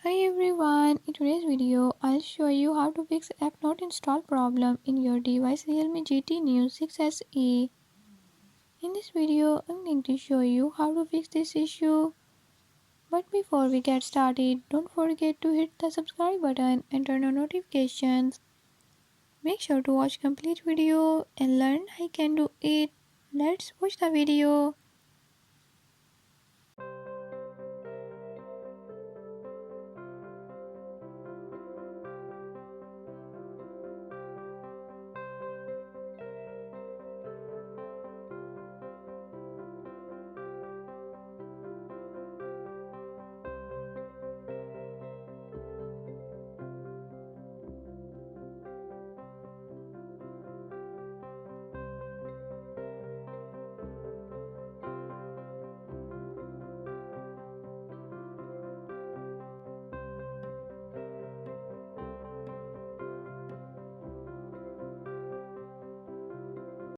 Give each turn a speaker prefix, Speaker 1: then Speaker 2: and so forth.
Speaker 1: Hi everyone, in today's video I'll show you how to fix app not installed problem in your device Realme GT Neo 6SE. In this video I'm going to show you how to fix this issue. But before we get started, don't forget to hit the subscribe button and turn on notifications. Make sure to watch complete video and learn I can do it. Let's watch the video.